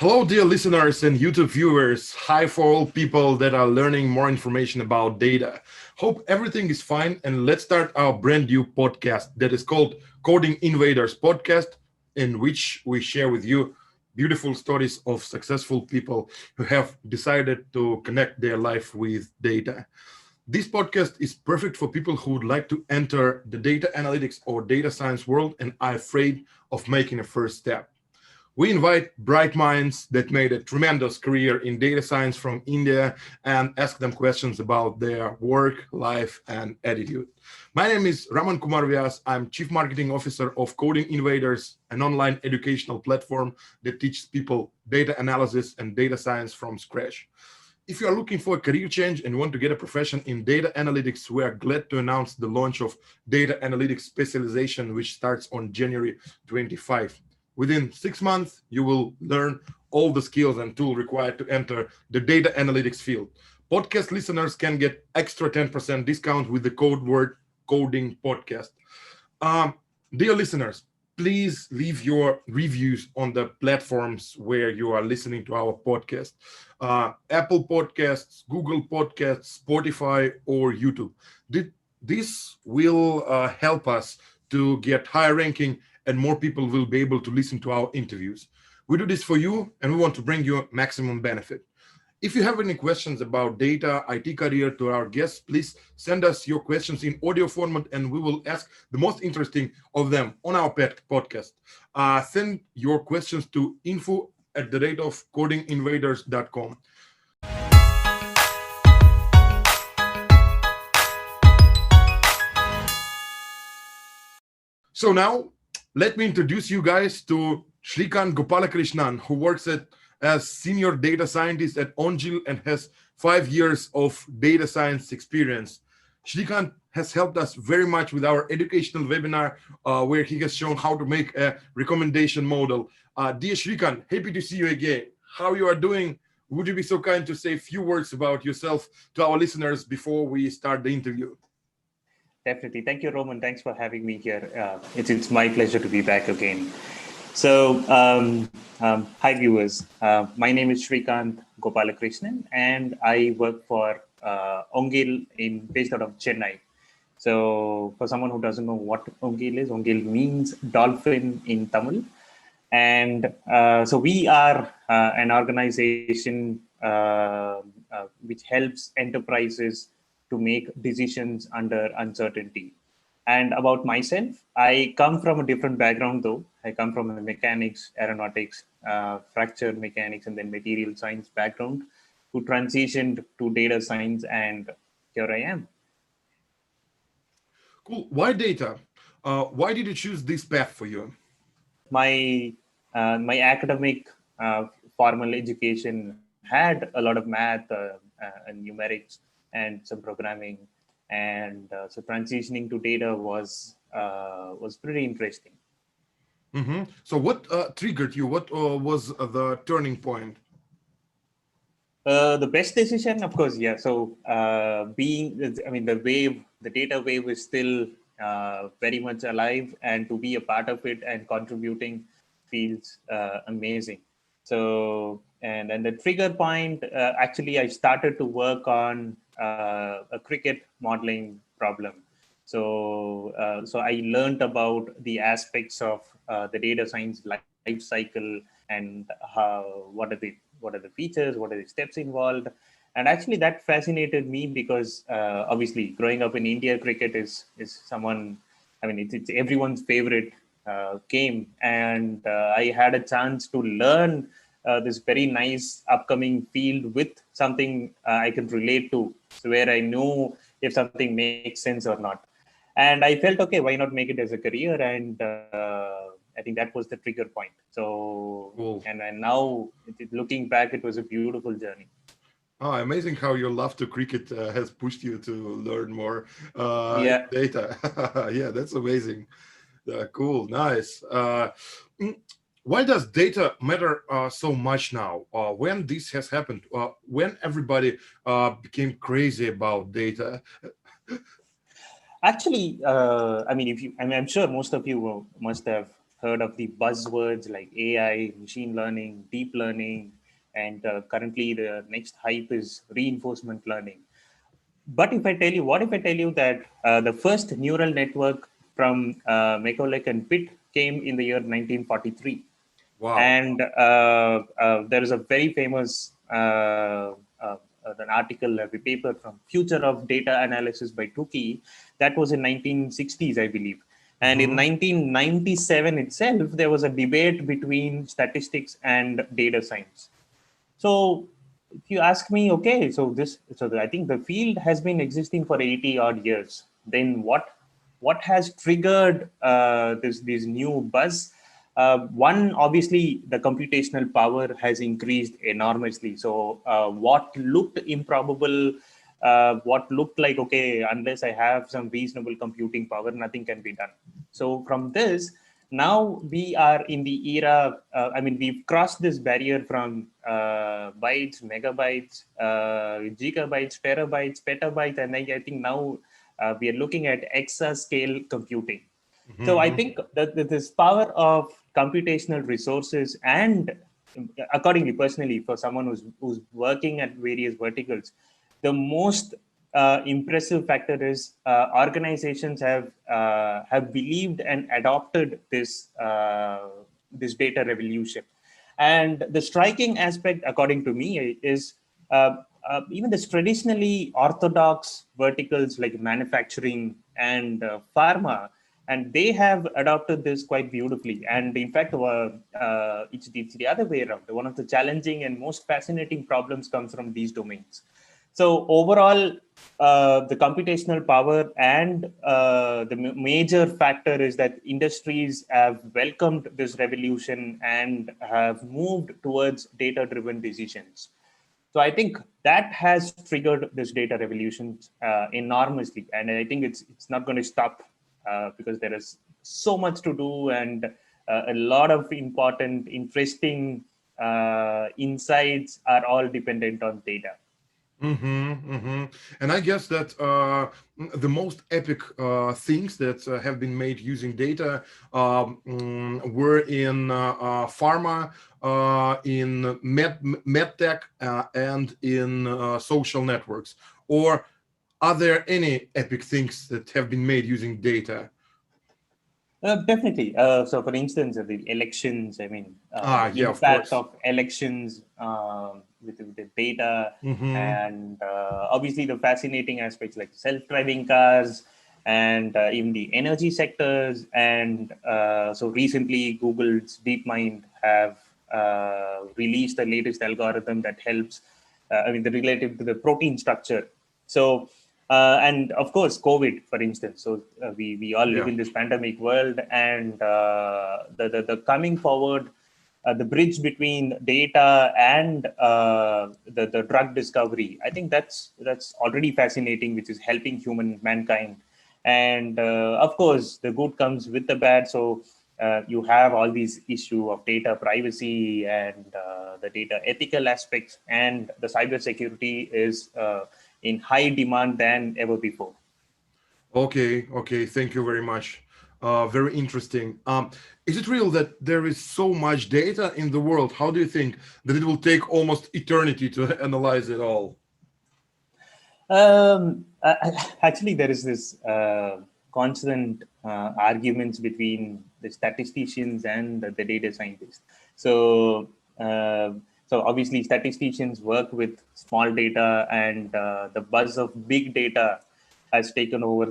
Hello, dear listeners and YouTube viewers. Hi for all people that are learning more information about data. Hope everything is fine, and let's start our brand new podcast that is called Coding Invaders Podcast, in which we share with you beautiful stories of successful people who have decided to connect their life with data. This podcast is perfect for people who would like to enter the data analytics or data science world and are afraid of making a first step. We invite bright minds that made a tremendous career in data science from India and ask them questions about their work, life, and attitude. My name is Raman Kumar Vyas. I'm Chief Marketing Officer of Coding Invaders, an online educational platform that teaches people data analysis and data science from scratch. If you are looking for a career change and want to get a profession in data analytics, we are glad to announce the launch of Data Analytics Specialization, which starts on January 25. Within 6 months, you will learn all the skills and tools required to enter the data analytics field. Podcast listeners can get extra 10% discount with the code word coding podcast. Dear listeners, please leave your reviews on the platforms where you are listening to our podcast. Apple Podcasts, Google Podcasts, Spotify, or YouTube. This will help us to get higher ranking and more people will be able to listen to our interviews. We do this for you and we want to bring you maximum benefit. If you have any questions about data, IT career to our guests, please send us your questions in audio format and we will ask the most interesting of them on our podcast. Send your questions to info@codinginvaders.com. So now, let me introduce you guys to Srikanth Gopalakrishnan, who works as senior data scientist at Ongil and has 5 years of data science experience. Srikanth has helped us very much with our educational webinar, where he has shown how to make a recommendation model. Dear Srikanth, happy to see you again. How you are doing? Would you be so kind to say a few words about yourself to our listeners before we start the interview? Definitely. Thank you, Roman. Thanks for having me here. It's my pleasure to be back again. So, hi viewers. My name is Srikanth Gopalakrishnan, and I work for Ongil based out of Chennai. So, for someone who doesn't know what Ongil means dolphin in Tamil. And so we are an organization which helps enterprises to make decisions under uncertainty. And about myself, I come from a different background though. I come from a mechanics, aeronautics, fracture mechanics, and then material science background, who transitioned to data science, and here I am. Cool. Why data? Why did you choose this path for you? My academic formal education had a lot of math and numerics and some programming, and so transitioning to data was pretty interesting. Mm-hmm. So what triggered you? What was the turning point? The best decision, of course, yeah. So the data wave is still very much alive, and to be a part of it and contributing feels amazing. So, and the trigger point, actually, I started to work on a cricket modeling problem. So I learned about the aspects of the data science life cycle and what are the features, what are the steps involved. And actually that fascinated me because obviously growing up in India, cricket is someone, it's everyone's favorite game. And I had a chance to learn this very nice upcoming field with something I can relate to, so where I know if something makes sense or not. And I felt, okay, why not make it as a career? And I think that was the trigger point. So, cool. And now looking back, it was a beautiful journey. Oh, amazing how your love to cricket has pushed you to learn more data. Yeah, that's amazing. Cool, nice. Why does data matter so much now? When this has happened, when everybody became crazy about data? Actually, I'm sure most of you must have heard of the buzzwords like AI, machine learning, deep learning, and currently the next hype is reinforcement learning. But if I tell you, what if I tell you that the first neural network from Macaulay and Pitt came in the year 1943? Wow. And there is a very famous an article, a paper from Future of Data Analysis by Tukey that was in 1960s, I believe. And in Mm-hmm. 1997 itself, there was a debate between statistics and data science. So if you ask me, okay, so I think the field has been existing for 80 odd years. Then what has triggered this new buzz? One, obviously, the computational power has increased enormously. So what looked improbable, what looked like, okay, unless I have some reasonable computing power, nothing can be done. So from this, now we are in the era, I mean, we've crossed this barrier from bytes, megabytes, gigabytes, terabytes, petabytes, and I think now we are looking at exascale computing. So I Mm-hmm. think that this power of computational resources, and accordingly, personally, for someone who's working at various verticals, the most impressive factor is organizations have believed and adopted this data revolution. And the striking aspect, according to me, is even this traditionally orthodox verticals like manufacturing and pharma, and they have adopted this quite beautifully. And in fact, it's the other way around. One of the challenging and most fascinating problems comes from these domains. So overall, the computational power and the major factor is that industries have welcomed this revolution and have moved towards data-driven decisions. So I think that has triggered this data revolution enormously, and I think it's not going to stop because there is so much to do and a lot of important, interesting insights are all dependent on data. Mm-hmm, mm-hmm. And I guess that the most epic things that have been made using data were in pharma, in medtech, and in social networks. Or are there any epic things that have been made using data? Definitely. So, for instance, the elections, I mean, Ah, the yeah, of impact course. of elections with the data, Mm-hmm. and obviously the fascinating aspects like self-driving cars and even the energy sectors. And so recently, Google's DeepMind have released the latest algorithm that helps, I mean, the relative to the protein structure. So, and of course, COVID, for instance. So we all live Yeah. in this pandemic world, and the coming forward, the bridge between data and the drug discovery. I think that's already fascinating, which is helping mankind. And of course, the good comes with the bad. So you have all these issue of data privacy and the data ethical aspects, and the cyber security is in high demand than ever before. Okay, okay, thank you very much. Very interesting. Is it real that there is so much data in the world? How do you think that it will take almost eternity to analyze it all? Actually, there is this constant arguments between the statisticians and the data scientists. So, uh, so obviously, statisticians work with small data, and the buzz of big data has taken over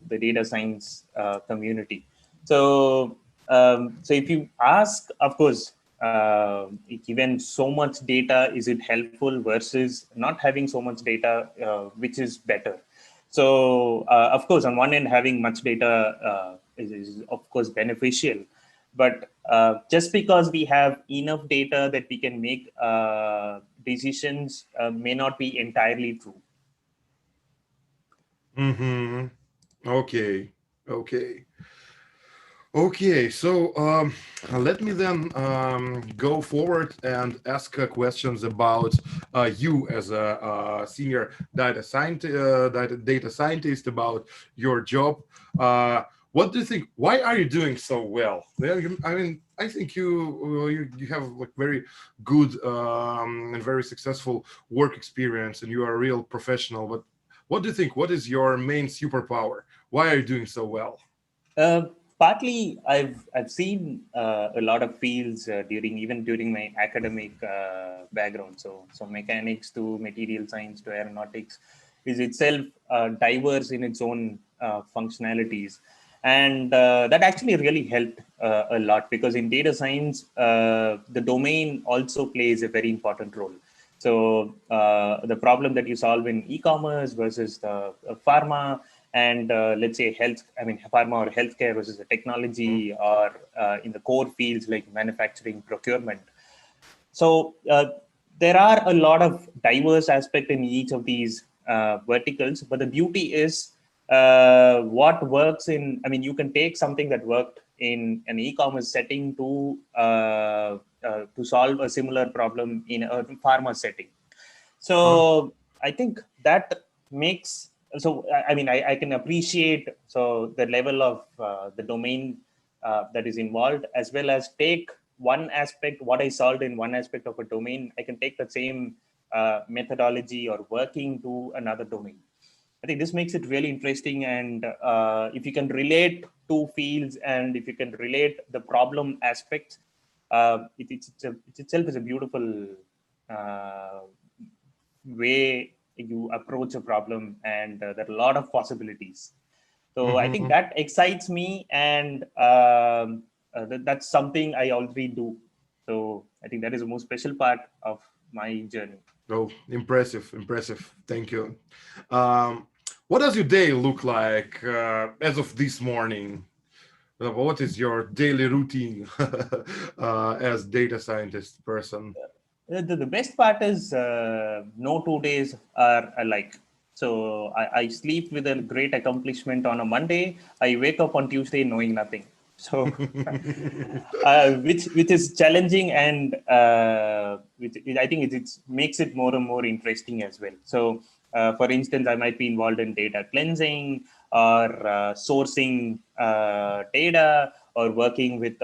the data science community. So, so if you ask, of course, given so much data, is it helpful versus not having so much data, which is better? So, of course, on one end, having much data is of course beneficial, but just because we have enough data that we can make decisions may not be entirely true. Mm-hmm. Okay, okay. Okay, so let me then go forward and ask questions about you as a senior data scientist, data scientist, about your job. What do you think? Why are you doing so well? I mean, I think you have like very good and very successful work experience, and you are a real professional. But what do you think? What is your main superpower? Why are you doing so well? Uh, Partly, I've seen a lot of fields during my academic background. So mechanics to material science to aeronautics is itself diverse in its own functionalities, and that actually really helped a lot, because in data science the domain also plays a very important role. So the problem that you solve in e-commerce versus the pharma, and let's say health, I mean pharma or healthcare versus the technology, or in the core fields like manufacturing, procurement. So there are a lot of diverse aspect in each of these verticals, but the beauty is what works in, I mean, you can take something that worked in an e-commerce setting to solve a similar problem in a pharma setting. Huh? So I think that makes, so I mean, I can appreciate so the level of the domain that is involved, as well as take one aspect, what I solved in one aspect of a domain, I can take the same methodology or working to another domain. I think this makes it really interesting. And if you can relate two fields, and if you can relate the problem aspects, it itself is a beautiful uh, way you approach a problem, and there are a lot of possibilities. So I think Mm-hmm. that excites me, and that's something I already do. So I think that is the most special part of my journey. Oh, impressive, impressive. Thank you. Um, what does your day look like as of this morning? What is your daily routine as data scientist person? The best part is no 2 days are alike. So I sleep with a great accomplishment on a Monday. I wake up on Tuesday knowing nothing. So which is challenging, and which I think it makes it more and more interesting as well. So for instance, I might be involved in data cleansing, or sourcing data, or working with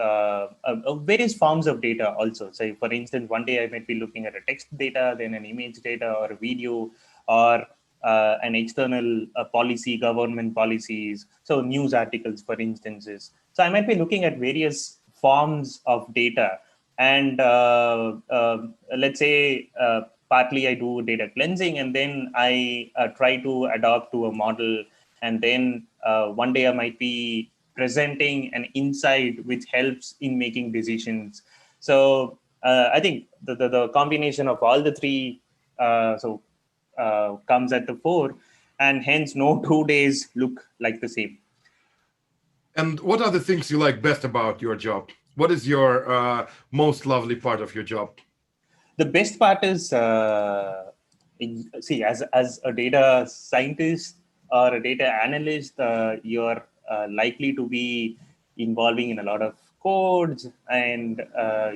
various forms of data also. So for instance, one day I might be looking at a text data, then an image data, or a video, or an external policy, government policies, so news articles, for instances. So I might be looking at various forms of data, and let's say partly I do data cleansing, and then I try to adapt to a model, and then one day I might be presenting an insight which helps in making decisions. So I think the combination of all the three comes at the fore, and hence no 2 days look like the same. And what are the things you like best about your job? What is your most lovely part of your job? The best part is see, as a data scientist or a data analyst, you're likely to be involving in a lot of codes, and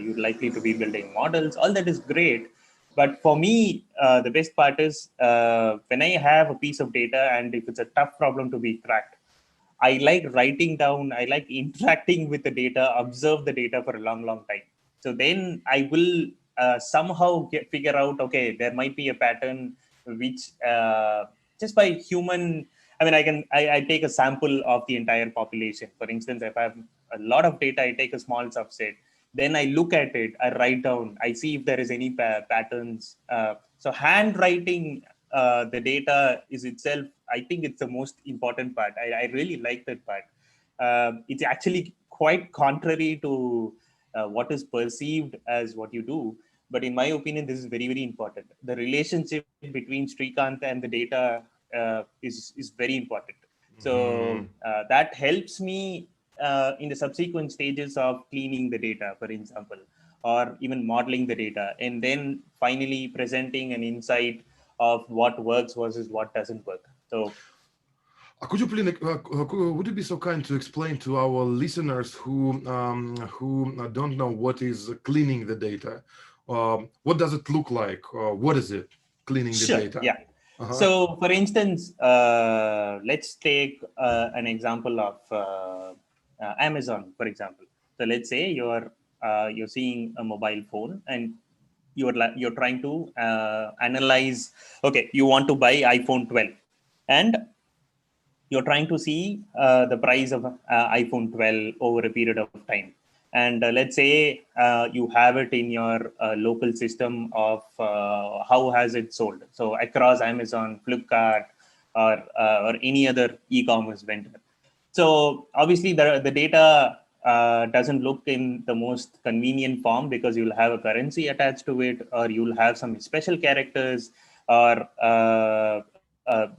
you're likely to be building models. All that is great, but for me the best part is when I have a piece of data, and if it's a tough problem to be cracked, I like writing down, I like interacting with the data, observe the data for a long, long time. So then I will figure out, okay, there might be a pattern which just by human, I mean, I take a sample of the entire population. For instance, if I have a lot of data, I take a small subset. Then I look at it, I write down, I see if there is any patterns. So handwriting the data is itself, I think it's the most important part. I really like that part. It's actually quite contrary to what is perceived as what you do. But in my opinion, this is very, very important. The relationship between Srikanth and the data is very important. So Mhm. that helps me in the subsequent stages of cleaning the data, for example, or even modeling the data, and then finally presenting an insight of what works versus what doesn't work. So Could you please, would you be so kind to explain to our listeners who don't know what is cleaning the data? What does it look like? What is it? Cleaning the sure, data. yeah. So, for instance, let's take an example of Amazon, for example. So, let's say you're seeing a mobile phone and you're trying to analyze. Okay, you want to buy iPhone 12, and you're trying to see the price of iPhone 12 over a period of time. And let's say you have it in your local system of how has it sold. So across Amazon, Flipkart, or any other e-commerce vendor. So obviously the data doesn't look in the most convenient form because you'll have a currency attached to it, or you'll have some special characters, or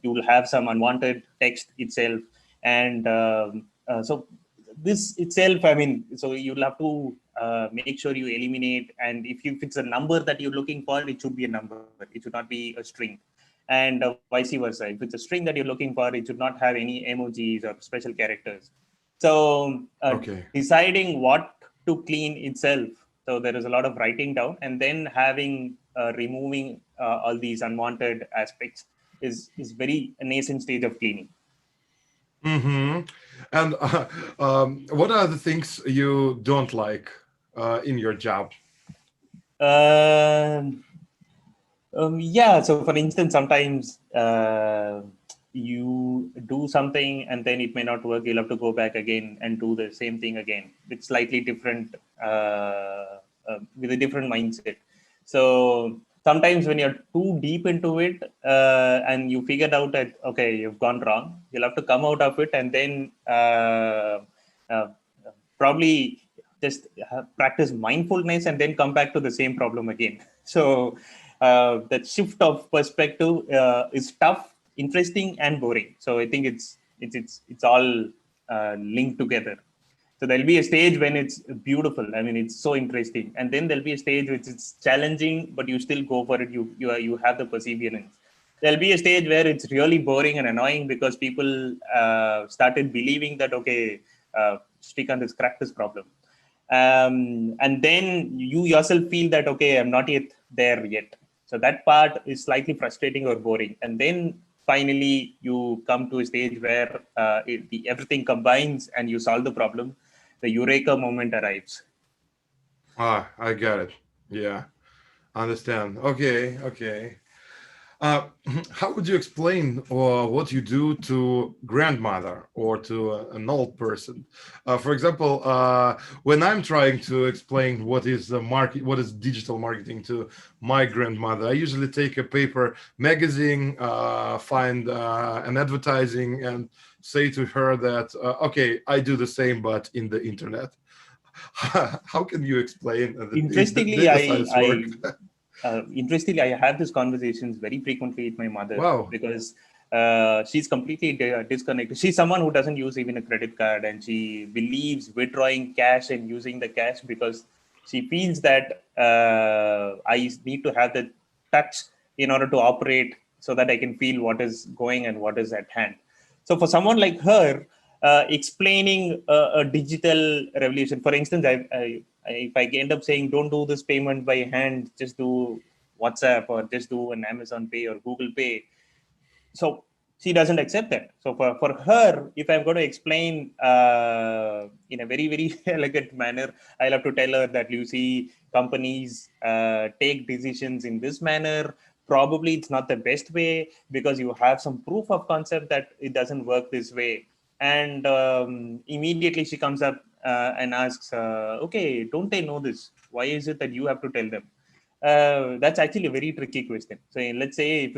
you'll have some unwanted text itself. And so this itself, I mean, so you'll have to make sure you eliminate. And if it's a number that you're looking for, it should be a number. It should not be a string. And vice versa. If it's a string that you're looking for, it should not have any emojis or special characters. So deciding what to clean itself. So there is a lot of writing down, and then having removing all these unwanted aspects is very nascent stage of cleaning. And what are the things you don't like in your job? Yeah. So, for instance, sometimes you do something and then it may not work. You'll have to go back again and do the same thing again. It's slightly different with a different mindset. So sometimes when you're too deep into it and you figured out that, okay, you've gone wrong, you'll have to come out of it and then probably just practice mindfulness and then come back to the same problem again. So that shift of perspective is tough, interesting, and boring. So I think it's all linked together. So there'll be a stage when it's beautiful. I mean, it's so interesting, and then there'll be a stage which is challenging, but you still go for it. You have the perseverance. There'll be a stage where it's really boring and annoying because people started believing that, okay, Srikanth has cracked this problem. And then you yourself feel that, okay, I'm not yet there yet. So that part is slightly frustrating or boring. And then finally you come to a stage where everything combines and you solve the problem. The eureka moment arrives. I get it. Yeah, understand. Okay. How would you explain what you do to grandmother or to an old person? For example, when I'm trying to explain what is what is digital marketing to my grandmother, I usually take a paper magazine, find an advertising, and say to her that, okay, I do the same, but in the internet. How can you explain Interestingly, data science work? Interestingly, I have these conversations very frequently with my mother. Wow. Because she's completely disconnected. She's someone who doesn't use even a credit card, and she believes withdrawing cash and using the cash because she feels that I need to have the touch in order to operate so that I can feel what is going and what is at hand. So for someone like her, explaining a digital revolution, for instance, if I end up saying, don't do this payment by hand, just do WhatsApp or just do an Amazon Pay or Google Pay. So she doesn't accept that. So for her, if I'm going to explain in a very, very elegant manner, I'll have to tell her that, you see, companies take decisions in this manner. Probably it's not the best way because you have some proof of concept that it doesn't work this way. And immediately she comes up and asks, okay, don't they know this? Why is it that you have to tell them? That's actually a very tricky question. So let's say if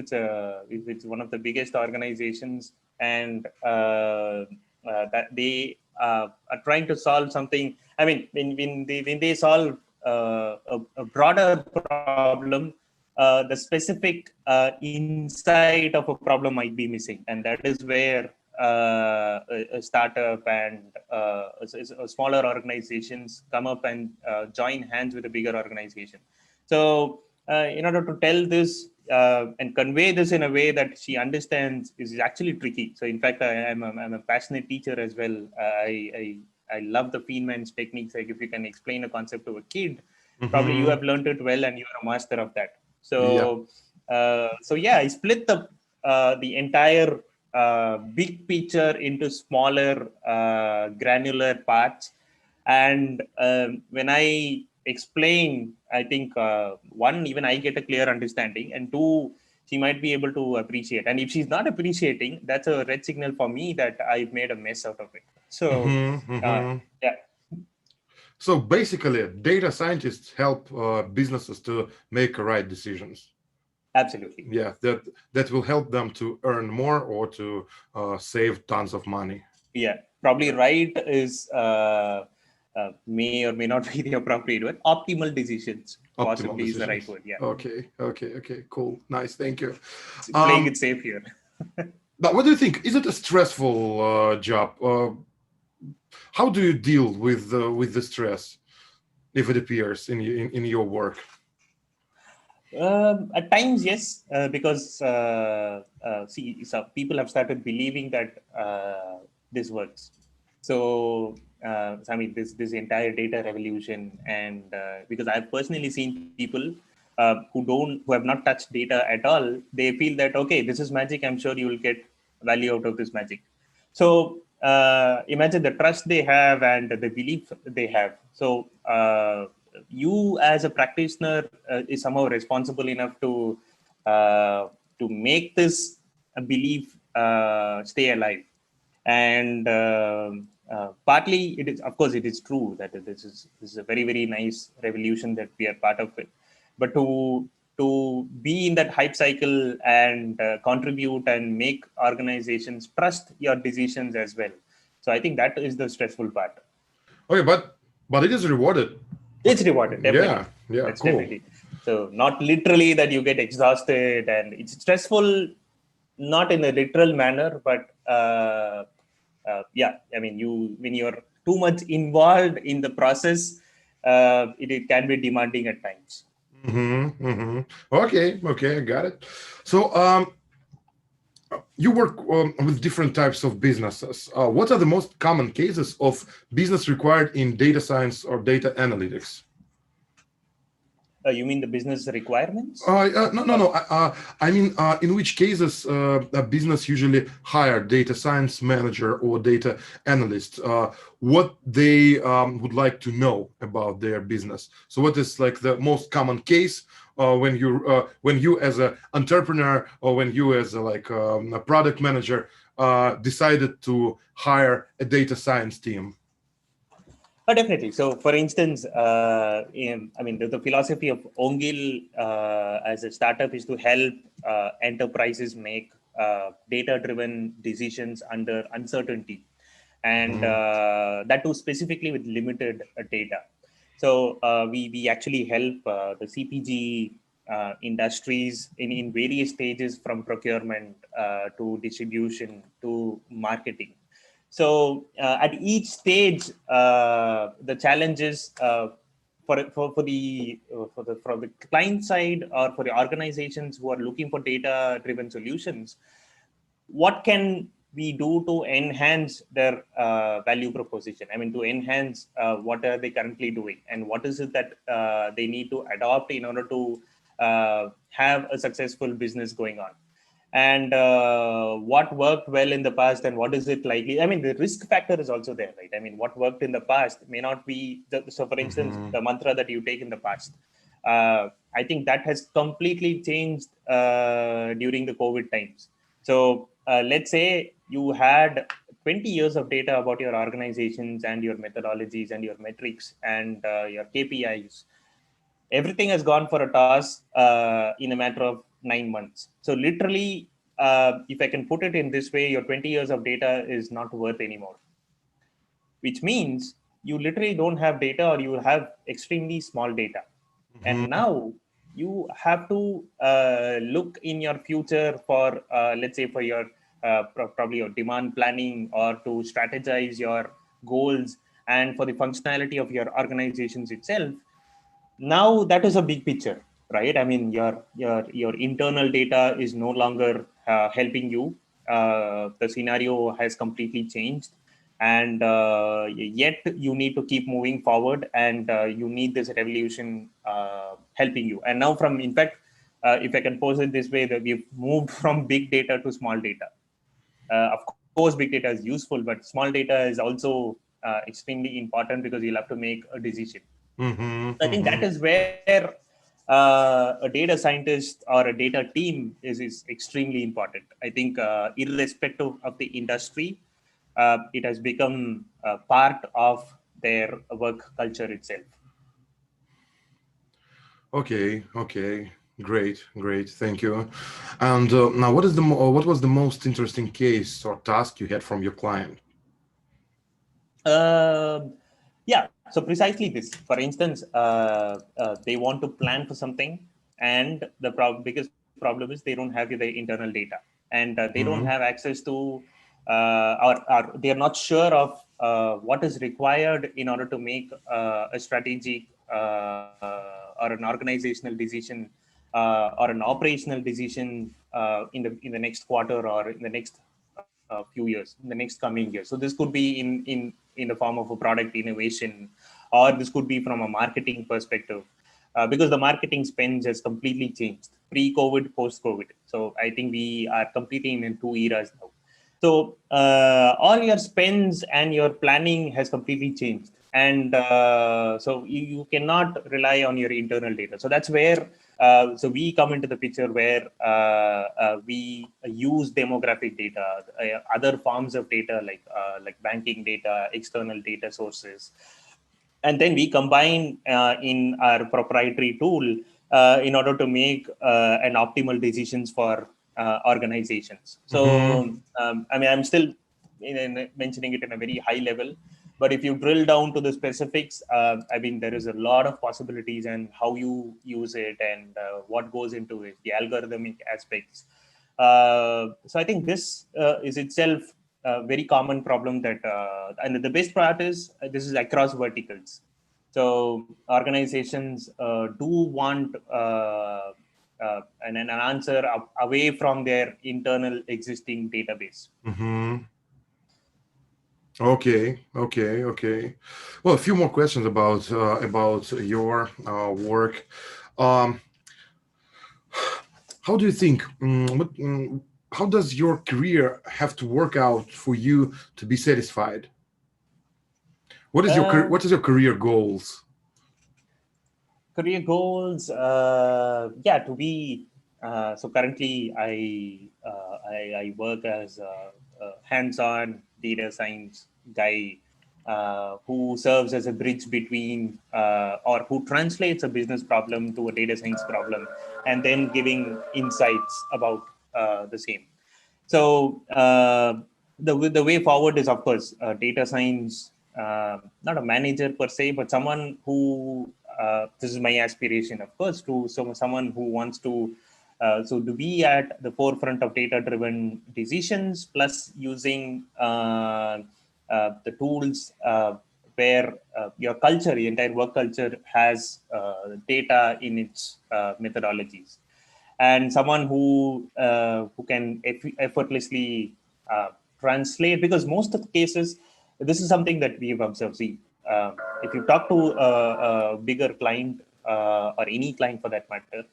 it's one of the biggest organizations and that they are trying to solve something. I mean, when they solve a broader problem, the specific insight of a problem might be missing, and that is where a startup and smaller organizations come up and join hands with a bigger organization. So in order to tell this and convey this in a way that she understands is actually tricky. So in fact, I'm a passionate teacher as well. I love the Feynman's techniques. Like if you can explain a concept to a kid, probably you have learned it well and you're a master of that. So I split the the entire big picture into smaller granular parts. And when I explain, I think one, even I get a clear understanding, and two, she might be able to appreciate. And if she's not appreciating, that's a red signal for me that I've made a mess out of it. So yeah. So basically, data scientists help businesses to make right decisions. Absolutely. Yeah, that will help them to earn more or to save tons of money. Yeah, probably right is may or may not be the appropriate word. Optimal decisions possibly is the right word. Yeah. Okay. Cool. Nice. Thank you. Playing it safe here. But what do you think? Is it a stressful job? How do you deal with the stress if it appears in your work? At times, yes, because see, so people have started believing that this works. So, I mean, this entire data revolution, and because I've personally seen people who have not touched data at all, they feel that okay, this is magic. I'm sure you will get value out of this magic. So imagine the trust they have and the belief they have. So you as a practitioner is somehow responsible enough to make this belief stay alive. And partly it is, of course, it is true that this is a very, very nice revolution that we are part of it. But to be in that hype cycle and contribute and make organizations trust your decisions as well. So I think that is the stressful part. Okay, but it is rewarded. It's rewarded, definitely. Yeah, That's cool. Definitely. So not literally that you get exhausted, and it's stressful, not in a literal manner, but yeah, I mean, when you're too much involved in the process, it can be demanding at times. Okay, I got it. So you work with different types of businesses. What are the most common cases of business required in data science or data analytics? You mean the business requirements? No. I mean, in which cases a business usually hire data science manager or data analyst? What they would like to know about their business. So, what is like the most common case when you as an entrepreneur or when you as a product manager decided to hire a data science team? Oh, definitely. So, for instance, I mean, the philosophy of Ongil as a startup is to help enterprises make data-driven decisions under uncertainty, and that too specifically with limited data. So, we actually help the CPG industries in various stages, from procurement to distribution to marketing. So at each stage, the challenges for the client side or for the organizations who are looking for data-driven solutions, what can we do to enhance their value proposition? I mean, to enhance what are they currently doing, and what is it that they need to adopt in order to have a successful business going on. And what worked well in the past and what is it likely? I mean, the risk factor is also there, right? I mean, what worked in the past may not be so for instance, the mantra that you take in the past, I think that has completely changed during the COVID times. So let's say you had 20 years of data about your organizations and your methodologies and your metrics and your KPIs. Everything has gone for a toss in a matter of 9 months. So literally, if I can put it in this way, your 20 years of data is not worth anymore, which means you literally don't have data, or you have extremely small data. And now you have to look in your future for, let's say, for your probably your demand planning, or to strategize your goals and for the functionality of your organizations itself. Now that is a big picture, right? I mean, your internal data is no longer helping you. The scenario has completely changed, and yet you need to keep moving forward, and you need this revolution helping you. And now, in fact, if I can pose it this way, that we've moved from big data to small data. Of course, big data is useful, but small data is also extremely important because you'll have to make a decision. I think that is where a data scientist or a data team is extremely important. I think irrespective of the industry, it has become part of their work culture itself. Okay, great, thank you. And now, what was the most interesting case or task you had from your client? Yeah, so precisely this. For instance, they want to plan for something, and the biggest problem is they don't have the internal data, and they don't have access to, or they are not sure of what is required in order to make a strategic or an organizational decision or an operational decision in the next quarter or in the next few years, in the next coming years. So this could be in the form of a product innovation, or this could be from a marketing perspective, because the marketing spends has completely changed pre-COVID, post-COVID. So I think we are completely in two eras now. So all your spends and your planning has completely changed, and so you cannot rely on your internal data. So that's where so we come into the picture, where we use demographic data, other forms of data like banking data, external data sources, and then we combine in our proprietary tool in order to make an optimal decisions for organizations. So I mean, I'm still mentioning it in a very high level, but if you drill down to the specifics, I mean, there is a lot of possibilities and how you use it and what goes into it, the algorithmic aspects. So I think this is itself a very common problem that, and the best part is this is across verticals. So organizations do want an answer away from their internal existing database. Okay. Well, a few more questions about your work. How do you think? How does your career have to work out for you to be satisfied? What is your career goals? Career goals, to be so currently I work as a hands-on data science guy who serves as a bridge between or who translates a business problem to a data science problem and then giving insights about the same. So the way forward is, of course, data science, not a manager per se, but someone who, this is my aspiration, of course, to someone who wants to be at the forefront of data-driven decisions, plus using the tools where your culture, the entire work culture, has data in its methodologies, and someone who can effortlessly translate, because most of the cases, this is something that we've observed. See, if you talk to a bigger client or any client for that matter,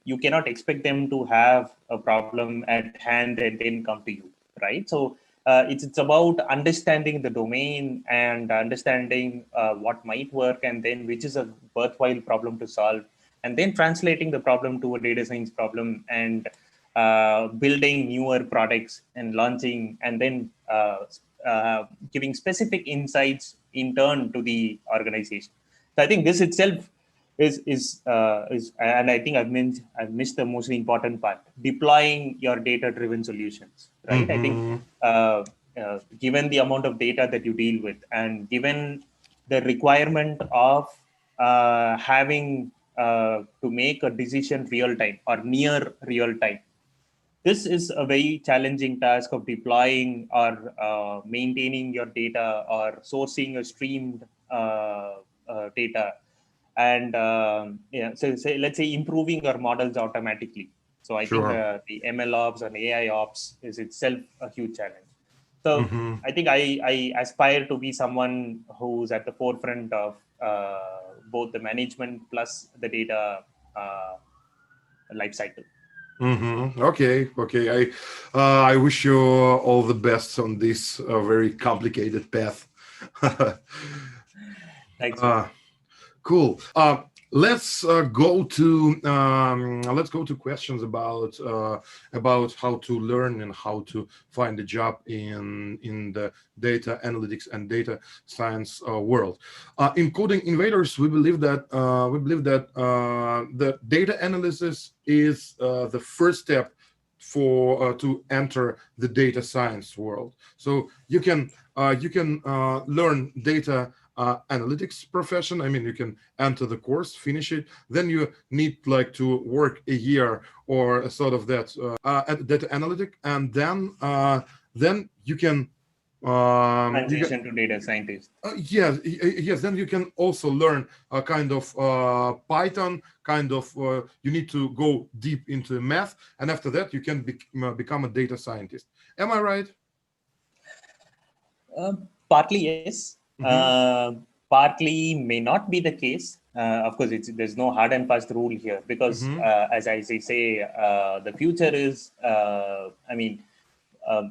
you cannot expect them to have a problem at hand and then come to you, right? So it's about understanding the domain and understanding what might work, and then which is a worthwhile problem to solve, and then translating the problem to a data science problem, and building newer products and launching, and then giving specific insights in turn to the organization. So I think this itself is and I think I've missed the most important part: deploying your data-driven solutions. Right? I think given the amount of data that you deal with, and given the requirement of having to make a decision real time or near real time, this is a very challenging task of deploying or maintaining your data or sourcing a streamed data, and so let's say improving your models automatically. So I think the ML ops and AI ops is itself a huge challenge. So I think I aspire to be someone who's at the forefront of both the management plus the data life cycle. Okay. I wish you all the best on this very complicated path. Thanks. Cool. Let's go to questions about how to learn and how to find a job in the data analytics and data science world. In Coding Invaders, we believe that the data analysis is the first step for to enter the data science world. So you can learn data analytics profession. I mean, you can enter the course, finish it, then you need like to work a year or sort of that at data analytic, and then you can transition to data scientist. Yes. Then you can also learn a kind of Python, kind of you need to go deep into math, and after that you can become a data scientist. Am I right? Partly yes. Partly may not be the case. Of course, there's no hard and fast rule here because, as I say, the future is.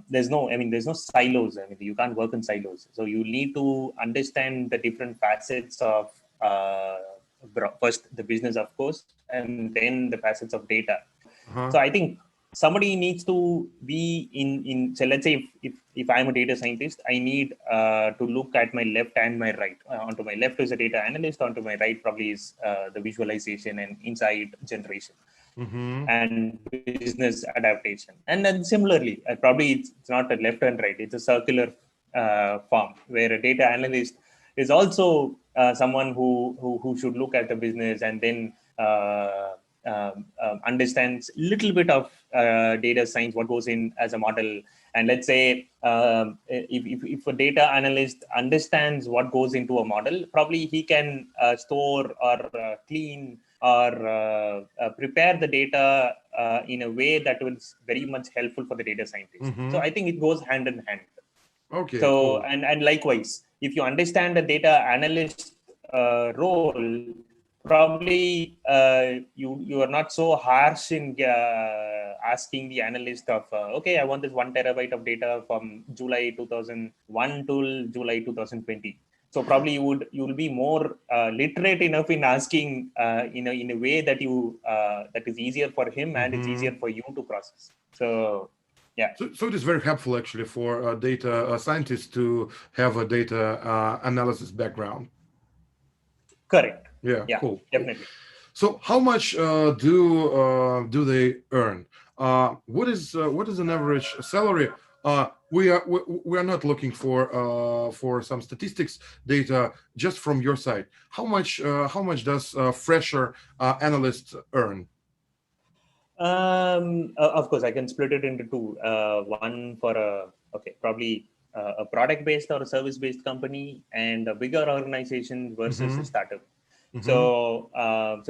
There's no silos. I mean, you can't work in silos. So you need to understand the different facets of first the business, of course, and then the facets of data. So I think somebody needs to be in. So let's say if I'm a data scientist, I need to look at my left and my right. Onto my left is a data analyst. Onto my right probably is the visualization and insight generation. And business adaptation. And then similarly, probably it's not a left and right, it's a circular form where a data analyst is also someone who should look at the business and then understands a little bit of data science, what goes in as a model. And let's say if a data analyst understands what goes into a model, probably he can store or clean or prepare the data in a way that was very much helpful for the data scientist. So I think it goes hand in hand. Okay. So cool. and likewise, if you understand the data analyst role, probably you are not so harsh in asking the analyst of okay, I want this 1 terabyte of data from July 2001 till July 2020. So probably you will be more literate enough in asking in a way that that is easier for him and it's easier for you to process. So yeah. So it is very helpful actually for data scientists to have a data analysis background. Correct. Yeah. Cool. Definitely. So how much do they earn? What is an average salary? We are not looking for some statistics data just from your side. How much does a fresher analyst earn? Of course, I can split it into two. One for probably a product-based or a service-based company, and a bigger organization versus a startup. So,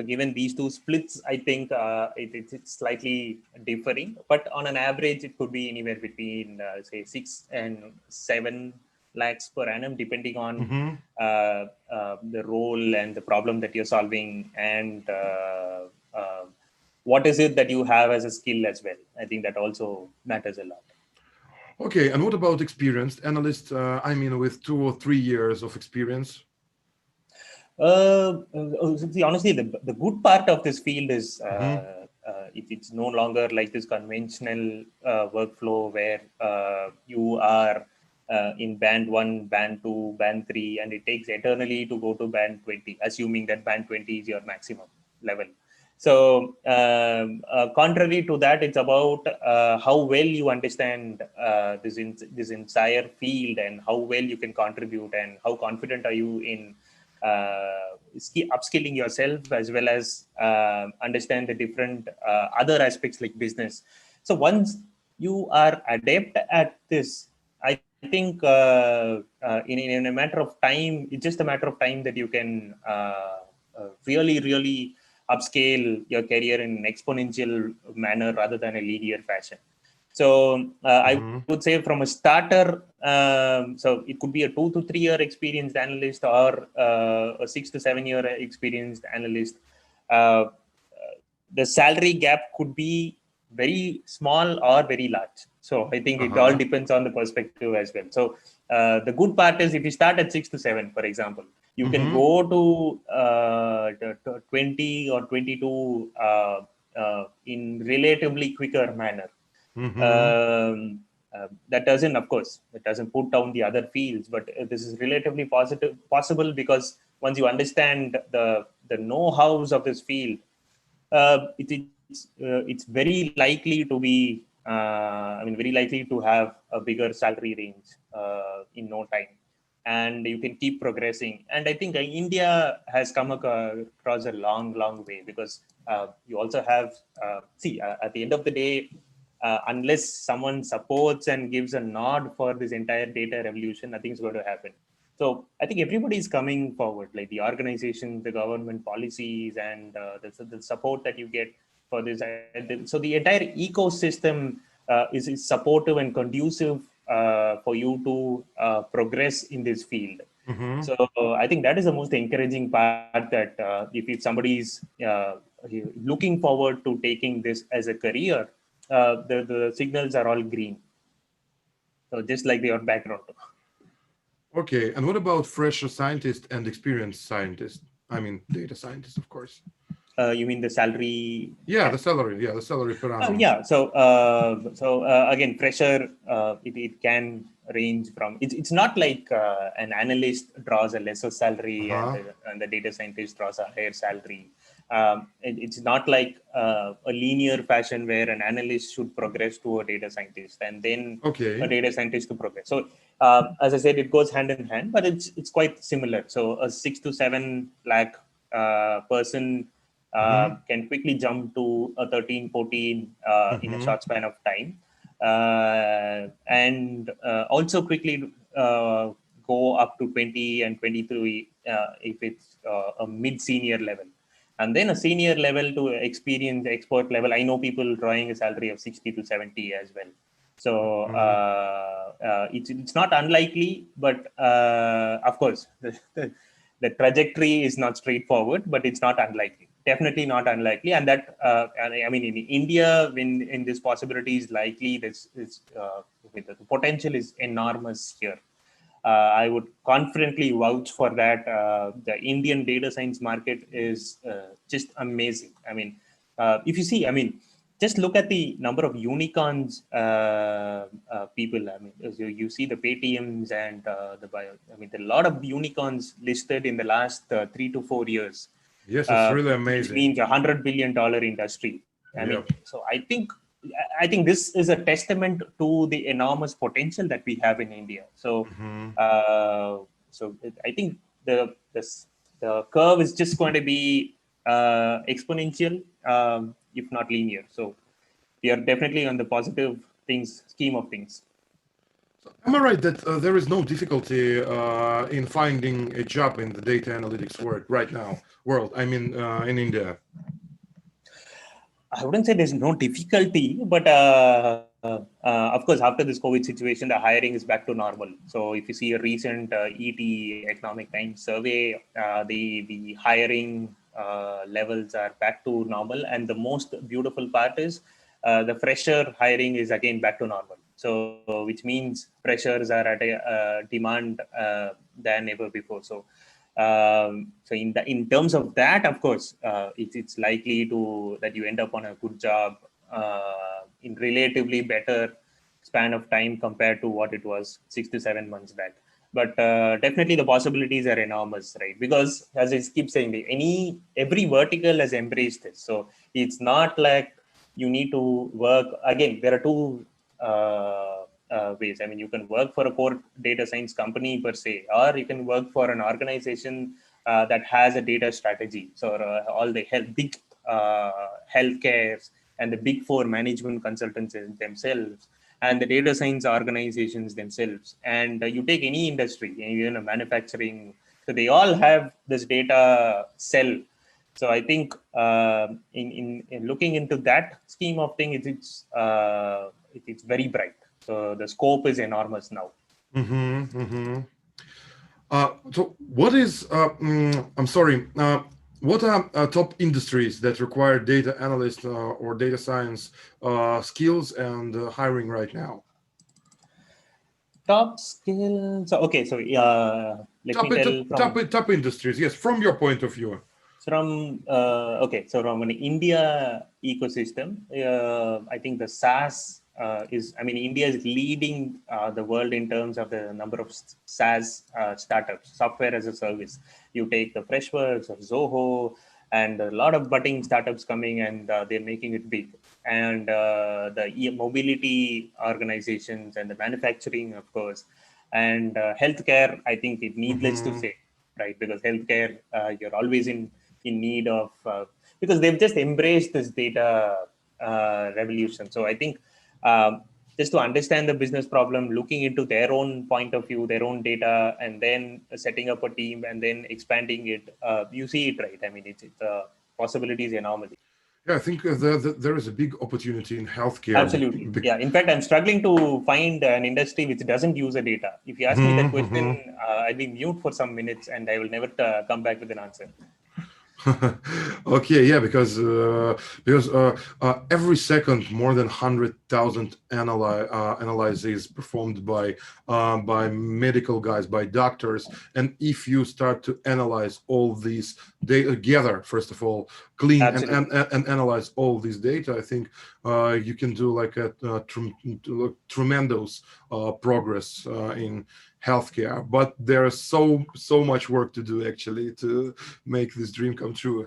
given these two splits, I think it's slightly differing. But on an average, it could be anywhere between say 6 and 7 lakhs per annum, depending on the role and the problem that you're solving, and what is it that you have as a skill as well. I think that also matters a lot. Okay, and what about experienced analysts? I mean, with 2 or 3 years of experience. See, honestly, the good part of this field is it's no longer like this conventional workflow where you are in band 1, band 2, band 3, and it takes eternally to go to band 20, assuming that band 20 is your maximum level. So contrary to that, it's about how well you understand this entire field and how well you can contribute and how confident are you in upskilling yourself, as well as understand the different other aspects like business. So once you are adept at this, I think in a matter of time, it's just a matter of time that you can really upscale your career in an exponential manner rather than a linear fashion. So I would say from a starter, so it could be a 2 to 3 year experienced analyst or a 6 to 7 year experienced analyst. the salary gap could be very small or very large. So I think it all depends on the perspective as well. So the good part is if you start at 6 to 7, for example, you can go to 20 or 22 in relatively quicker manner. That doesn't, of course, it doesn't put down the other fields, but this is relatively possible because once you understand the know-hows of this field, it's very likely to be, very likely to have a bigger salary range in no time, and you can keep progressing. And I think India has come across a long way, because you also have, at the end of the day, unless someone supports and gives a nod for this entire data revolution, nothing's going to happen. So I think everybody is coming forward, like the organizations, the government policies, and the support that you get for this. So the entire ecosystem is supportive and conducive for you to progress in this field. So I think that is the most encouraging part, that if somebody is looking forward to taking this as a career, the signals are all green. So just like your background. Okay, and what about fresher scientists and experienced scientists? I mean, data scientists, of course. You mean the salary? Yeah, the salary. Yeah, the salary per annum. So again, fresher, it can range from. It's not like an analyst draws a lesser salary and the data scientist draws a higher salary. It's not like a linear fashion where an analyst should progress to a data scientist and then a data scientist to progress. So as I said, it goes hand in hand, but it's quite similar. So a 6 to 7 lakh person can quickly jump to a 13, 14 in a short span of time, and also quickly go up to 20 and 23 if it's a mid-senior level. And then a senior level to experience expert level. I know people drawing a salary of 60 to 70 as well. So it's not unlikely, but of course, the trajectory is not straightforward, but it's not unlikely. Definitely not unlikely. And that, I mean, in India, when this possibility is likely, the potential is enormous here. I would confidently vouch for that. The Indian data science market is just amazing. I mean, if you see, I mean, just look at the number of unicorns people. I mean, you see the Paytms and the bio. I mean, there are a lot of unicorns listed in the last 3 to 4 years. Yes, it's really amazing. Which means $100 billion industry. I mean, so I think this is a testament to the enormous potential that we have in India. So, so I think the curve is just going to be exponential, if not linear. So we are definitely on the positive scheme of things. Am I right that there is no difficulty in finding a job in the data analytics world? I mean, in India. I wouldn't say there's no difficulty, but of course, after this COVID situation, the hiring is back to normal. So if you see a recent ET Economic Times survey, the hiring levels are back to normal. And the most beautiful part is the fresher hiring is again back to normal. So which means freshers are at a demand than ever before. So so in terms of that, of course, it's likely that you end up on a good job in relatively better span of time compared to what it was 6 to 7 months back. But definitely the possibilities are enormous, right? Because as I keep saying, every vertical has embraced this. So it's not like you need to work. Again, there are two ways. I mean, you can work for a core data science company per se, or you can work for an organization that has a data strategy. So all the big healthcares and the big four management consultants themselves, and the data science organizations themselves. And you take any industry, even manufacturing, so they all have this data cell. So I think in looking into that scheme of things, it's very bright. So the scope is enormous now. So what is, I'm sorry, What are top industries that require data analyst or data science skills and hiring right now? Top skills. So, okay, so let me tell from Top industries, yes, from your point of view. okay, so from an India ecosystem, I think the SaaS is. I mean, India is leading the world in terms of the number of SaaS startups, software as a service. You take the Freshworks or Zoho, and a lot of budding startups coming, and they're making it big. And the mobility organizations and the manufacturing, of course, and healthcare. I think it needless to say, right? Because healthcare, you're always in need of because they've just embraced this data revolution. So I think just to understand the business problem, looking into their own point of view, their own data, and then setting up a team and then expanding it, you see it, right? I mean, it's possibilities enormous. Yeah, I think there is a big opportunity in healthcare. Absolutely. Yeah. In fact, I'm struggling to find an industry which doesn't use the data. If you ask me that question, I'll be mute for some minutes and I will never come back with an answer. Okay, yeah, because every second more than 100,000 analyses performed by medical guys, by doctors, and if you start to analyze all these data together, first of all, clean and analyze all this data, I think you can do like a tremendous progress in healthcare. But there's so much work to do actually to make this dream come true.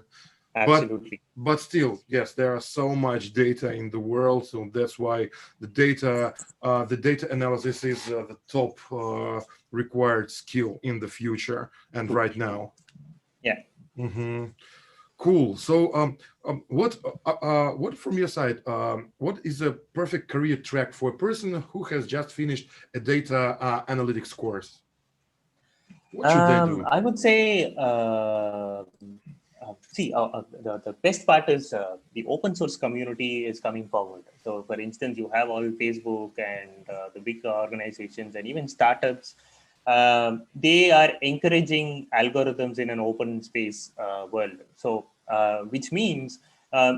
Absolutely. But still, yes, there are so much data in the world, so that's why the data analysis is the top required skill in the future and right now. Yeah. Cool. So, what from your side? What is a perfect career track for a person who has just finished a data analytics course? What should they do? I would say, the best part is the open source community is coming forward. So, for instance, you have all Facebook and the big organizations and even startups. They are encouraging algorithms in an open space world. So, which means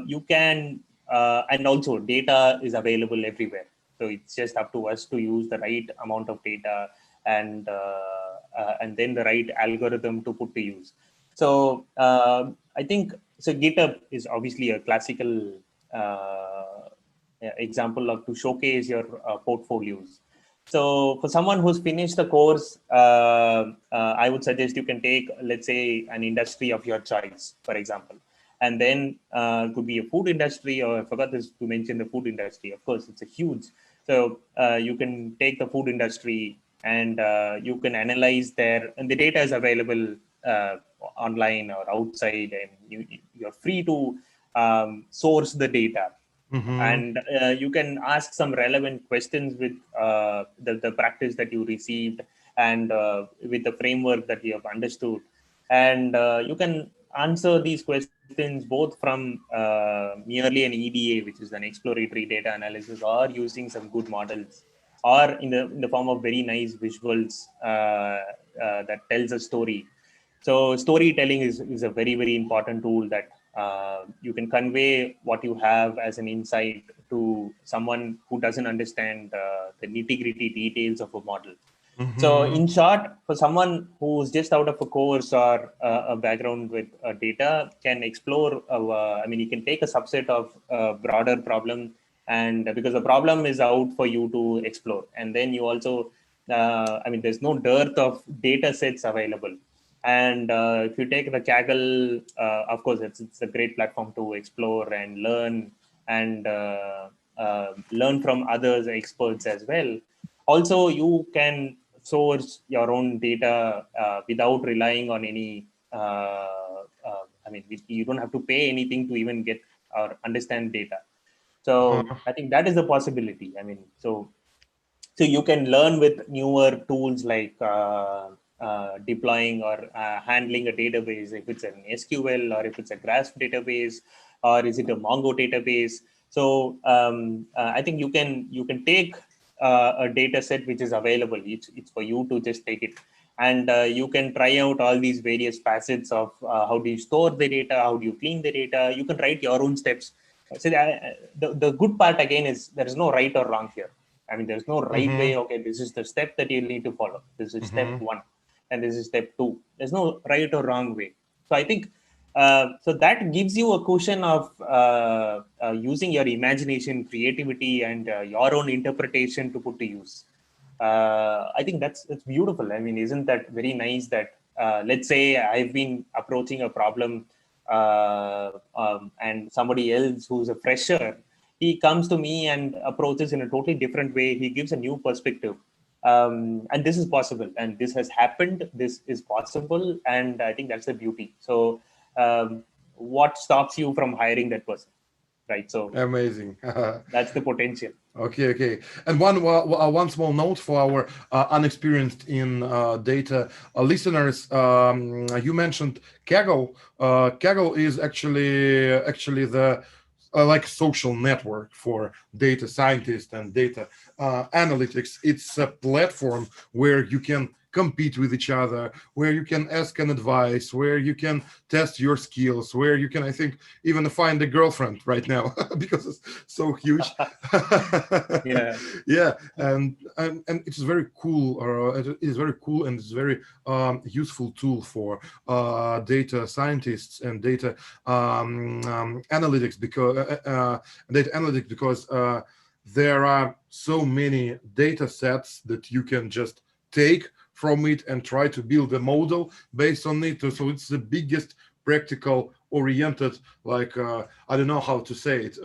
you can, and also data is available everywhere. So, it's just up to us to use the right amount of data and then the right algorithm to put to use. So I think so. GitHub is obviously a classical example of to showcase your portfolios. So for someone who's finished the course, I would suggest you can take, let's say, an industry of your choice, for example, and then it could be a food industry, or I forgot this to mention the food industry. Of course, it's a huge. So you can take the food industry and you can analyze there, and the data is available online or outside, and you're free to source the data. And you can ask some relevant questions with the practice that you received and with the framework that you have understood. And you can answer these questions both from merely an EDA, which is an exploratory data analysis, or using some good models, or in the form of very nice visuals that tells a story. So storytelling is a very, very important tool that you can convey what you have as an insight to someone who doesn't understand the nitty-gritty details of a model. So in short, for someone who's just out of a course or a background with data can explore, you can take a subset of a broader problem, and because the problem is out for you to explore. And then you also, there's no dearth of data sets available. And if you take the Kaggle, of course, it's a great platform to explore and learn and learn from others, experts as well. Also, you can source your own data without relying on any. You don't have to pay anything to even get or understand data. So I think that is the possibility. So you can learn with newer tools like deploying or handling a database, if it's an SQL or if it's a Grasp database, or is it a Mongo database. So I think you can take a data set which is available. It's for you to just take it. and you can try out all these various facets of how do you store the data, how do you clean the data. You can write your own steps. So the good part again is there is no right or wrong here. I mean, there's no right way. Okay, this is the step that you need to follow. This is step one, and this is step two. There's no right or wrong way. So I think so that gives you a cushion of using your imagination, creativity, and your own interpretation to put to use. I think that's beautiful. I mean, isn't that very nice that let's say I've been approaching a problem and somebody else who's a fresher, he comes to me and approaches in a totally different way. He gives a new perspective. And this is possible, and this has happened. This is possible, and I think that's the beauty. So, what stops you from hiring that person, right? So, Amazing. that's the potential. Okay. And one small note for our unexperienced in data listeners. You mentioned Kaggle. Kaggle is actually the like social network for data scientists and data analytics. It's a platform where you can compete with each other, where you can ask an advice, where you can test your skills, where you can, I think, even find a girlfriend right now because it's so huge. Yeah, and it's very cool. It is very cool, and it's very useful tool for data scientists and data analytics because there are so many data sets that you can just take from it and try to build a model based on it. So it's the biggest practical oriented, like I don't know how to say it,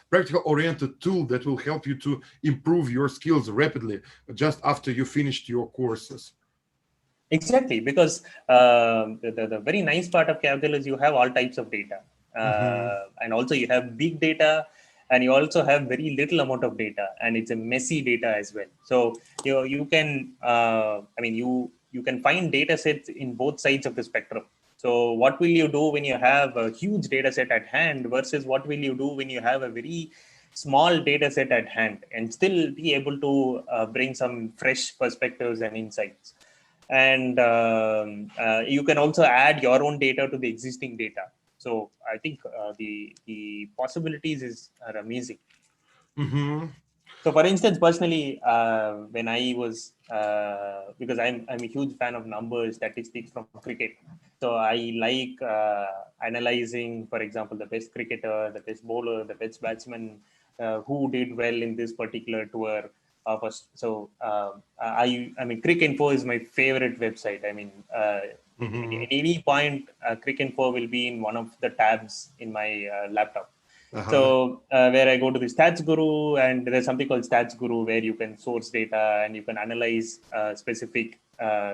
practical oriented tool that will help you to improve your skills rapidly just after you finished your courses. Exactly, because the very nice part of Kaggle is you have all types of data, and also you have big data, and you also have very little amount of data, and it's a messy data as well. So you can you can find data sets in both sides of the spectrum. So what will you do when you have a huge data set at hand versus what will you do when you have a very small data set at hand and still be able to bring some fresh perspectives and insights. And you can also add your own data to the existing data. So I think the possibilities are amazing. So, for instance, personally, when I was because I'm a huge fan of numbers, statistics from cricket. So I like analyzing, for example, the best cricketer, the best bowler, the best batsman, who did well in this particular tour. So I mean, Cricinfo is my favorite website. I mean, at any point, Cricinfo will be in one of the tabs in my laptop. So where I go to the Stats Guru, and there's something called Stats Guru where you can source data and you can analyze specific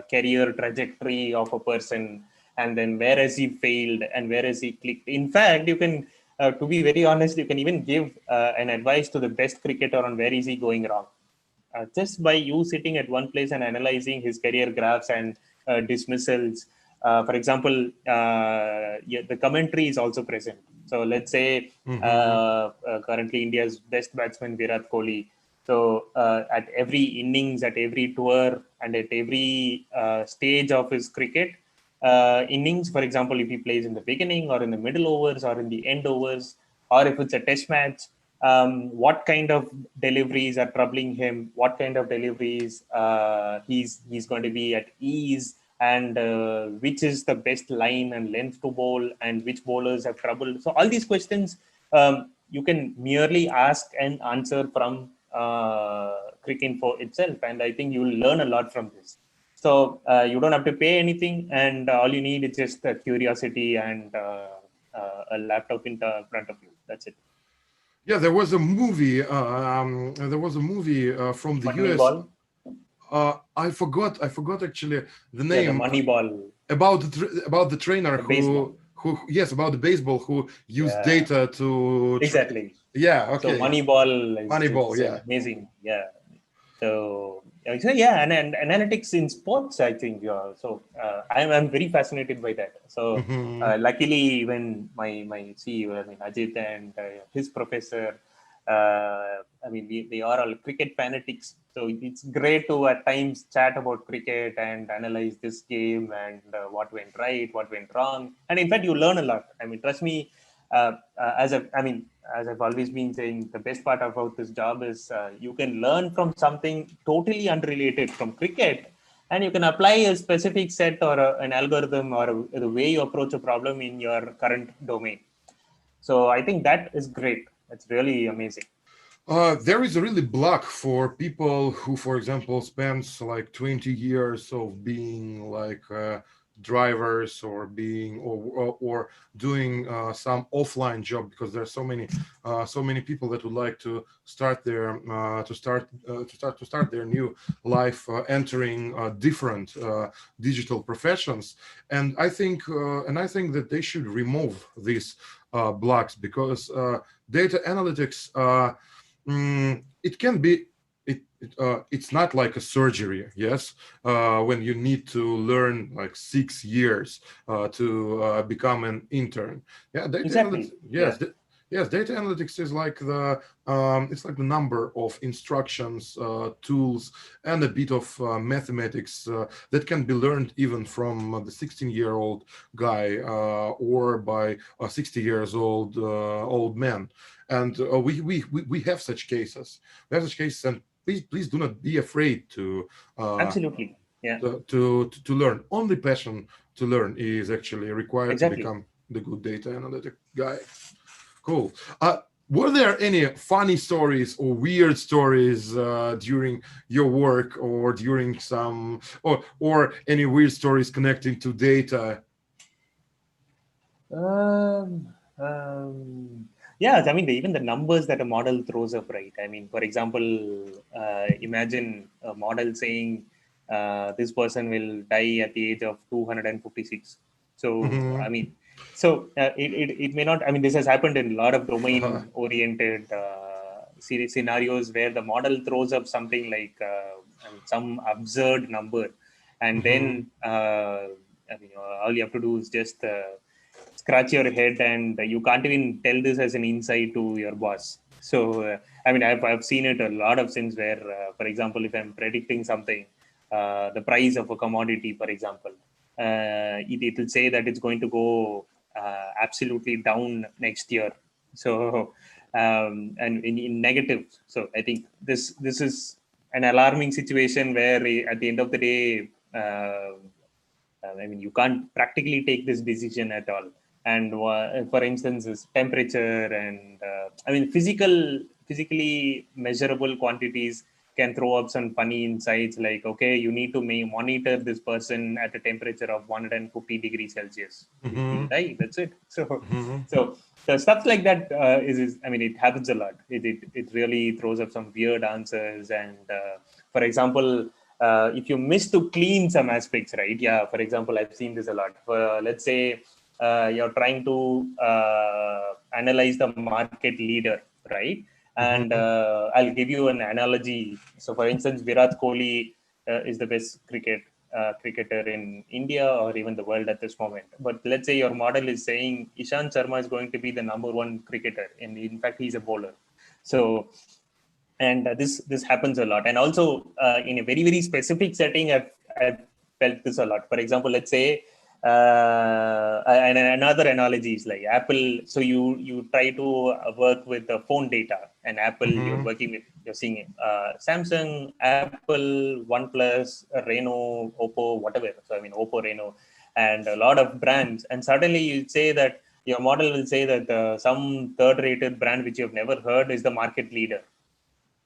career trajectory of a person, and then where has he failed and where has he clicked. In fact, you can, to be very honest, you can even give an advice to the best cricketer on where is he going wrong. Just by you sitting at one place and analyzing his career graphs and dismissals. For example, the commentary is also present. So let's say currently India's best batsman Virat Kohli. So at every innings, at every tour, and at every stage of his cricket innings, for example, if he plays in the beginning or in the middle overs or in the end overs, or if it's a test match, what kind of deliveries are troubling him, what kind of deliveries he's going to be at ease, and which is the best line and length to bowl, and which bowlers have trouble. So all these questions you can merely ask and answer from Cricinfo itself, and I think you will learn a lot from this. So you don't have to pay anything, and all you need is just curiosity and a laptop in front of you. That's it. Yeah, there was a movie. There was a movie from the Moneyball? US. I forgot actually the name. Yeah, the Moneyball. About the trainer who yes, about the baseball who used data to exactly. Yeah. Okay. So Moneyball. Moneyball. Yeah. Amazing. Yeah. So yeah, and analytics in sports, I think. So I'm very fascinated by that. So luckily, when my CEO, I mean Ajit, and his professor, I mean, they are all cricket fanatics, so it's great to at times chat about cricket and analyze this game and what went right, what went wrong, and in fact you learn a lot. I mean, trust me, as I've always been saying, the best part about this job is you can learn from something totally unrelated from cricket, and you can apply a specific set or an algorithm or the way you approach a problem in your current domain. So I think that is great. It's really amazing. There is a really block for people who, for example, spends like 20 years of being like drivers or being or doing some offline job, because there are so many people that would like to start their to start their new life, entering different digital professions. And I think that they should remove these blocks, because data analytics, it can be, it's not like a surgery, yes, when you need to learn like 6 years to become an intern. Yeah, data Exactly. analytics, yes. Yeah. Yes, data analytics is like the it's like the number of instructions, tools, and a bit of mathematics that can be learned even from the 16-year-old guy or by a 60 years old man. And we have such cases. We have such cases, and please do not be afraid to Absolutely. Yeah. to learn. Only passion to learn is actually required to Exactly. become the good data analytic guy. Cool. Were there any funny stories or weird stories during your work, or during some, or any weird stories connecting to data? Um, yeah, I mean, even the numbers that a model throws up, right? I mean, for example, imagine a model saying this person will die at the age of 256. So, Mm-hmm. I mean, it may not, I mean, this has happened in a lot of Uh-huh. domain oriented scenarios where the model throws up something like I mean, some absurd number. And Mm-hmm. then, I mean, all you have to do is just scratch your head, and you can't even tell this as an insight to your boss. So, I mean, I've seen it a lot of since where, for example, if I'm predicting something, the price of a commodity, for example, it will say that it's going to go absolutely down next year. So, and in negative. So I think this is an alarming situation where at the end of the day, I mean, you can't practically take this decision at all. And for instance, is temperature and I mean, physically measurable quantities can throw up some funny insights like, okay, you need to monitor this person at a temperature of 150 degrees Celsius. He'll Mm-hmm. die. That's it. So, Mm-hmm. so the stuff like that is, I mean, it happens a lot. It really throws up some weird answers. And for example, if you miss to clean some aspects, right? Yeah, for example, I've seen this a lot. Let's say you're trying to analyze the market leader, right? And Mm-hmm. I'll give you an analogy. So, for instance, Virat Kohli is the best cricketer in India or even the world at this moment. But let's say your model is saying Ishant Sharma is going to be the number one cricketer, and in fact, he's a bowler. So, and this happens a lot, and also in a very specific setting, I've felt this a lot. For example, let's say and another analogy is like Apple. So you try to work with the phone data, and Apple, you're Mm-hmm. working with, you're seeing Samsung, Apple, OnePlus, Reno, Oppo, whatever. So I mean, Oppo, Reno, and a lot of brands, and suddenly you say that your model will say that some third rated brand which you've never heard is the market leader,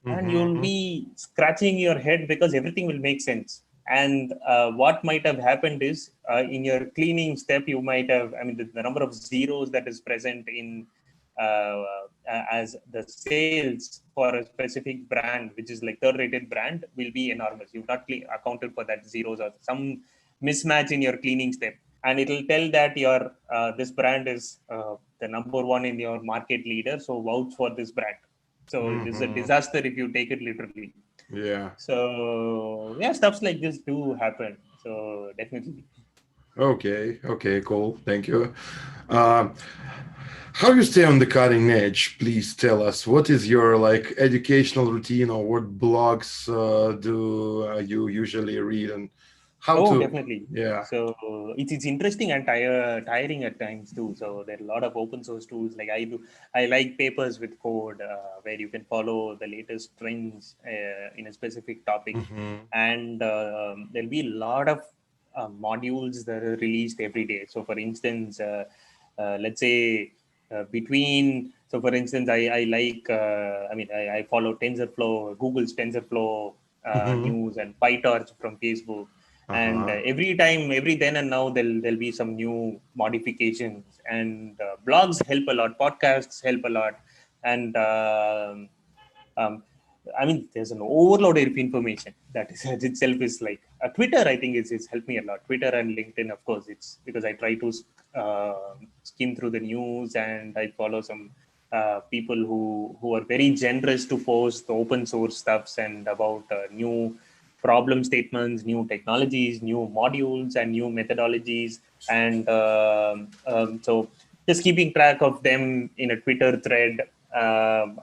and you'll Mm-hmm. be scratching your head because everything will make sense. And what might have happened is in your cleaning step, you might have, I mean, the number of zeros that is present in as the sales for a specific brand, which is like third rated brand, will be enormous. You've not accounted for that zeros or some mismatch in your cleaning step, and it'll tell that your this brand is the number one in your market leader, so vouch for this brand. So it is a Mm-hmm. disaster if you take it literally. Yeah. So yeah, stuffs like this do happen. So definitely. Okay. Okay. Cool. Thank you. Um, How you stay on the cutting edge? Please tell us. What is your like educational routine, or what blogs do you usually read, and how Oh, to? definitely. Yeah. So it's interesting and tiring at times too. So there are a lot of open source tools. Like I do, I like papers with code where you can follow the latest trends in a specific topic, Mm-hmm. and there'll be a lot of modules that are released every day. So for instance, let's say between. So for instance, I like. I follow TensorFlow, Google's TensorFlow Mm-hmm. news, and PyTorch from Facebook, and Uh-huh. every time, every then and now, there'll be some new modifications, and blogs help a lot, podcasts help a lot, and um, I mean, there's an overload of information that is itself is like Twitter. I think it's helped me a lot. Twitter and LinkedIn, of course, it's because I try to skim through the news, and I follow some people who are very generous to post the open source stuffs and about new problem statements, new technologies, new modules, and new methodologies, and so just keeping track of them in a Twitter thread,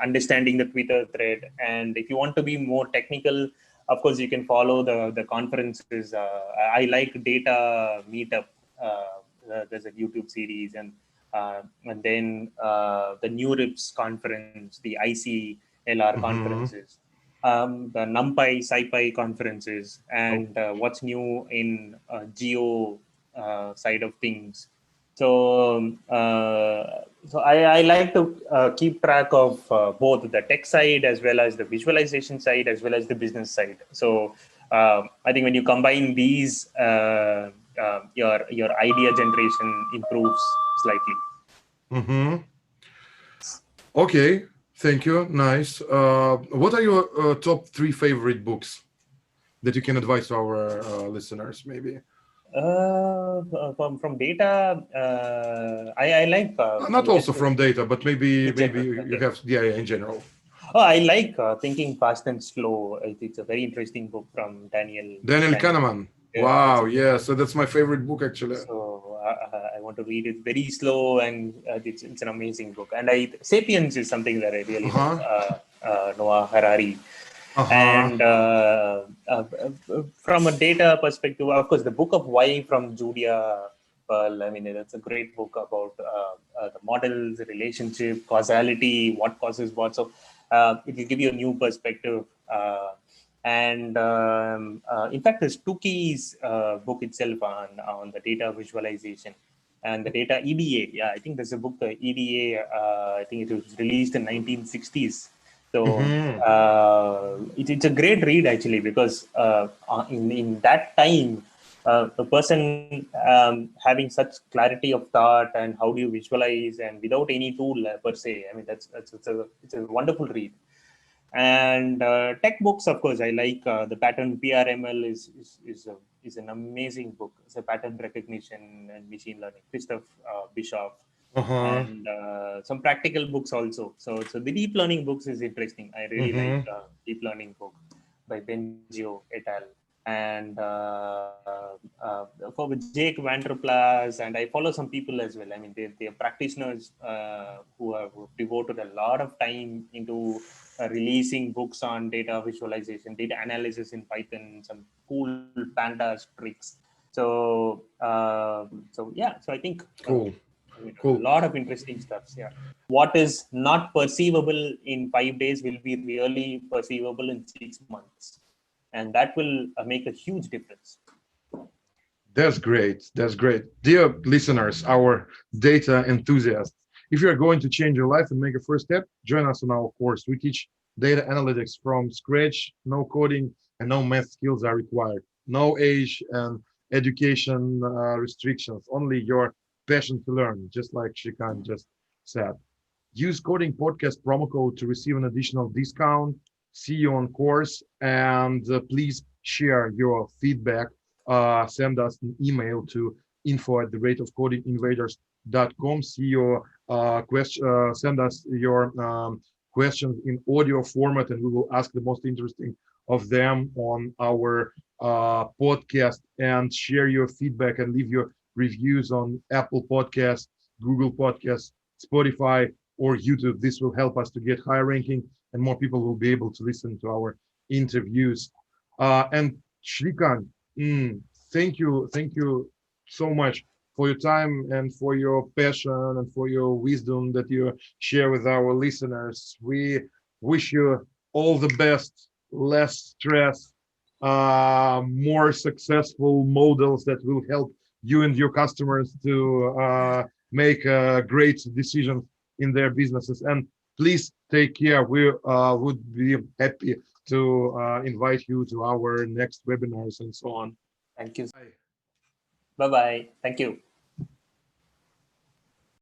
understanding the Twitter thread. And if you want to be more technical, of course, you can follow the conferences. I like Data Meetup. There's a YouTube series, and then the New Rips conference, the ICLR Mm-hmm. conferences, the NumPy, SciPy conferences, Oh. and what's new in geo side of things. So I like to keep track of both the tech side as well as the visualization side as well as the business side. So I think when you combine these, your idea generation improves slightly. Mm-hmm. Okay. Thank you. Nice. What are your top three favorite books that you can advise to our listeners? Maybe From data, I like not also just from data, but in maybe general. you Okay. have, yeah, yeah, in general. Oh, I like Thinking Fast and Slow. It's a very interesting book from Daniel Daniel. Kahneman. Yeah, it's Wow. a Yeah. So that's my favorite book actually. so I want to read it very slow, and it's an amazing book. And Sapiens is something that I really Uh love. huh. Noah Harari, Uh huh. and from a data perspective, of course, the Book of Why from Julia Pearl. I mean, that's a great book about the models, the relationship, causality, what causes what. So it will give you a new perspective. And in fact, there's Tukey's book itself on the data visualization and the data EDA. Yeah, I think there's a book, EDA. I think it was released in 1960s. So Mm-hmm. it's a great read actually, because in that time, the person having such clarity of thought, and how do you visualize, and without any tool per se. I mean, that's it's a wonderful read. And tech books, of course, I like the pattern PRML is an amazing book. It's a pattern recognition and machine learning. Christoph Bischoff, Uh huh. and some practical books also. So the deep learning books is interesting. I really like Mm-hmm. deep learning book by Bengio et al. And for Jake Vanderplas, and I follow some people as well. I mean, they are practitioners who have devoted a lot of time into releasing books on data visualization, data analysis in Python, some cool pandas tricks. So yeah, so I think Cool. I mean, a Cool. lot of interesting stuff. Yeah, what is not perceivable in 5 days will be really perceivable in 6 months, and that will make a huge difference. That's great. That's great. Dear listeners, our data enthusiasts, if you are going to change your life and make a first step, join us on our course. We teach data analytics from scratch. No coding and no math skills are required. No age and education restrictions. Only your passion to learn, just like Srikan just said. Use Coding Podcast promo code to receive an additional discount. See you on course, and please share your feedback. Send us an email to info at the rate of codinginvaders.com. See your question. Send us your questions in audio format, and we will ask the most interesting of them on our podcast. And share your feedback and leave your reviews on Apple Podcasts, Google Podcasts, Spotify, or YouTube. This will help us to get higher ranking, and more people will be able to listen to our interviews. And Srikan, thank you so much for your time and for your passion and for your wisdom that you share with our listeners. We wish you all the best, less stress, more successful models that will help you and your customers to make great decisions in their businesses. And please take care. We would be happy to invite you to our next webinars and so on. Thank you. Bye. Bye bye. Thank you.